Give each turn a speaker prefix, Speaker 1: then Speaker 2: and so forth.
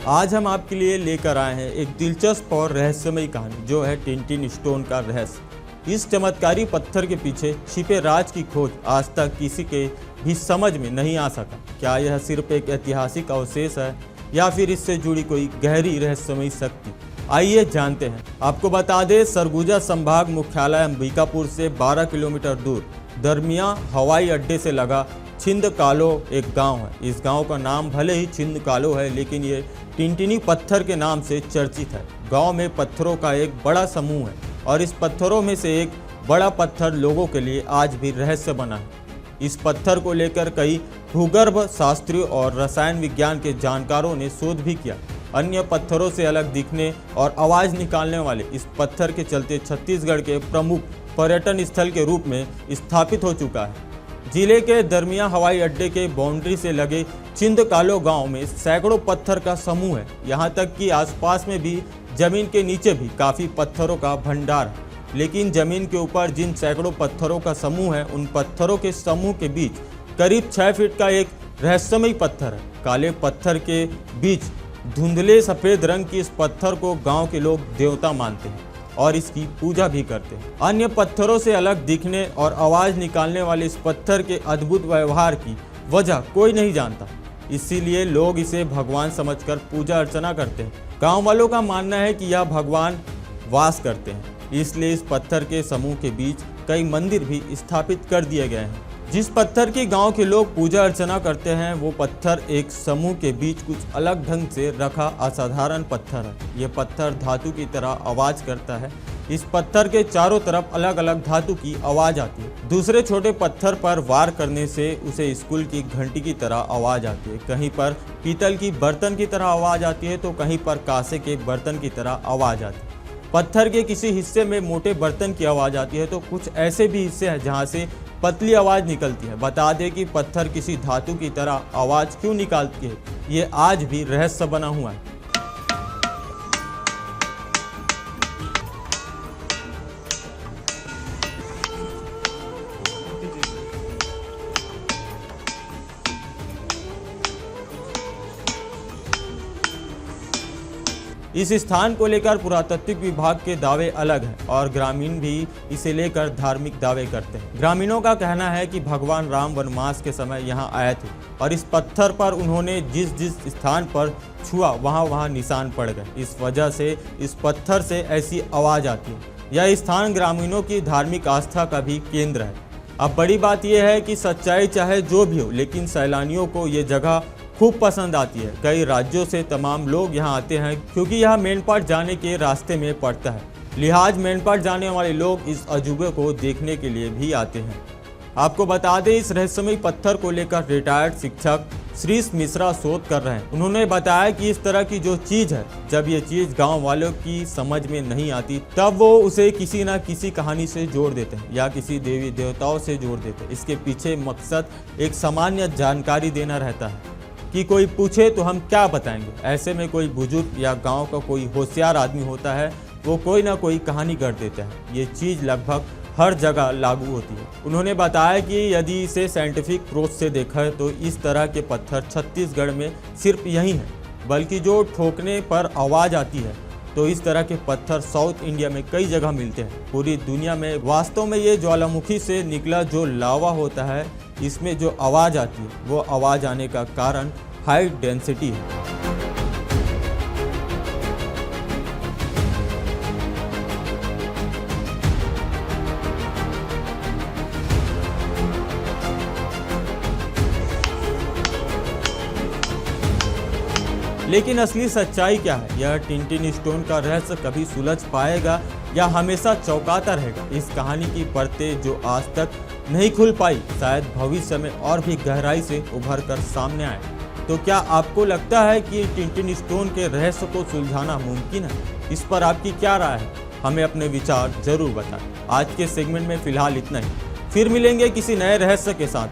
Speaker 1: आज हम आपके लिए लेकर आए हैं एक दिलचस्प और रहस्यमयी कहानी जो है टिंटिन स्टोन का रहस्य। इस चमत्कारी पत्थर के पीछे छिपे राज की खोज आज तक किसी के भी समझ में नहीं आ सका। क्या यह सिर्फ एक ऐतिहासिक अवशेष है या फिर इससे जुड़ी कोई गहरी रहस्यमयी शक्ति? आइए जानते हैं। आपको बता दें, सरगुजा संभाग मुख्यालय अंबिकापुर से 12 किलोमीटर दूर दरमिया हवाई अड्डे से लगा छिंदकालो एक गांव है। इस गांव का नाम भले ही छिंदकालो है, लेकिन ये टिंटिनी पत्थर के नाम से चर्चित है। गांव में पत्थरों का एक बड़ा समूह है और इस पत्थरों में से एक बड़ा पत्थर लोगों के लिए आज भी रहस्य बना है। इस पत्थर को लेकर कई भूगर्भ शास्त्रियों और रसायन विज्ञान के जानकारों ने शोध भी किया। अन्य पत्थरों से अलग दिखने और आवाज़ निकालने वाले इस पत्थर के चलते छत्तीसगढ़ के प्रमुख पर्यटन स्थल के रूप में स्थापित हो चुका है। जिले के दरमिया हवाई अड्डे के बाउंड्री से लगे छिंदकालो गांव में सैकड़ों पत्थर का समूह है। यहां तक कि आसपास में भी जमीन के नीचे भी काफ़ी पत्थरों का भंडार है। लेकिन जमीन के ऊपर जिन सैकड़ों पत्थरों का समूह है, उन पत्थरों के समूह के बीच करीब 6 फीट का एक रहस्यमयी पत्थर है। काले पत्थर के बीच धुंधले सफ़ेद रंग की इस पत्थर को गांव के लोग देवता मानते हैं और इसकी पूजा भी करते हैं। अन्य पत्थरों से अलग दिखने और आवाज़ निकालने वाले इस पत्थर के अद्भुत व्यवहार की वजह कोई नहीं जानता, इसीलिए लोग इसे भगवान समझकर पूजा अर्चना करते हैं। गांव वालों का मानना है कि यह भगवान वास करते हैं, इसलिए इस पत्थर के समूह के बीच कई मंदिर भी स्थापित कर दिए गए हैं। जिस पत्थर की गांव के लोग पूजा अर्चना करते हैं, वो पत्थर एक समूह के बीच कुछ अलग ढंग से रखा असाधारण पत्थर है। ये पत्थर धातु की तरह आवाज़ करता है। इस पत्थर के चारों तरफ अलग अलग धातु की आवाज़ आती है। दूसरे छोटे पत्थर पर वार करने से उसे स्कूल की घंटी की तरह आवाज़ आती है। कहीं पर पीतल की बर्तन की तरह आवाज़ आती है तो कहीं पर कांसे के बर्तन की तरह आवाज़ आती है। पत्थर के किसी हिस्से में मोटे बर्तन की आवाज़ आती है तो कुछ ऐसे भी हिस्से हैं जहाँ से पतली आवाज़ निकलती है। बता दें कि पत्थर किसी धातु की तरह आवाज़ क्यों निकालती है, ये आज भी रहस्य बना हुआ है। इस स्थान को लेकर पुरातत्विक विभाग के दावे अलग हैं और ग्रामीण भी इसे लेकर धार्मिक दावे करते हैं। ग्रामीणों का कहना है कि भगवान राम वनवास के समय यहाँ आए थे और इस पत्थर पर उन्होंने जिस जिस स्थान पर छुआ वहाँ निशान पड़ गए। इस वजह से इस पत्थर से ऐसी आवाज़ आती है। यह स्थान ग्रामीणों की धार्मिक आस्था का भी केंद्र है। अब बड़ी बात यह है कि सच्चाई चाहे जो भी हो, लेकिन सैलानियों को ये जगह खूब पसंद आती है। कई राज्यों से तमाम लोग यहाँ आते हैं क्योंकि यह मेनपाट जाने के रास्ते में पड़ता है। लिहाज मेनपाट जाने वाले लोग इस अजूबे को देखने के लिए भी आते हैं। आपको बता दें, इस रहस्यमयी पत्थर को लेकर रिटायर्ड शिक्षक श्रीश मिश्रा शोध कर रहे हैं। उन्होंने बताया कि इस तरह की जो चीज़ है, जब ये चीज़ गांव वालों की समझ में नहीं आती तब वो उसे किसी न किसी कहानी से जोड़ देते हैं या किसी देवी देवताओं से जोड़ देते हैं। इसके पीछे मकसद एक सामान्य जानकारी देना रहता है कि कोई पूछे तो हम क्या बताएंगे। ऐसे में कोई बुजुर्ग या गांव का कोई होशियार आदमी होता है, वो कोई ना कोई कहानी कर देता है। ये चीज़ लगभग हर जगह लागू होती है। उन्होंने बताया कि यदि इसे साइंटिफिक अप्रोच से देखा तो इस तरह के पत्थर छत्तीसगढ़ में सिर्फ यही है, बल्कि जो ठोकने पर आवाज़ आती है तो इस तरह के पत्थर साउथ इंडिया में कई जगह मिलते हैं। पूरी दुनिया में वास्तव में ये ज्वालामुखी से निकला जो लावा होता है, इसमें जो आवाज़ आती है वो आवाज़ आने का कारण हाई डेंसिटी है। लेकिन असली सच्चाई क्या है? यह टिंटिन स्टोन का रहस्य कभी सुलझ पाएगा या हमेशा चौंकाता रहेगा? इस कहानी की परतें जो आज तक नहीं खुल पाई, शायद भविष्य में और भी गहराई से उभर कर सामने आए। तो क्या आपको लगता है कि टिंटिन स्टोन के रहस्य को सुलझाना मुमकिन है? इस पर आपकी क्या राय है? हमें अपने विचार जरूर बताएं। आज के सेगमेंट में फिलहाल इतना ही। फिर मिलेंगे किसी नए रहस्य के साथ।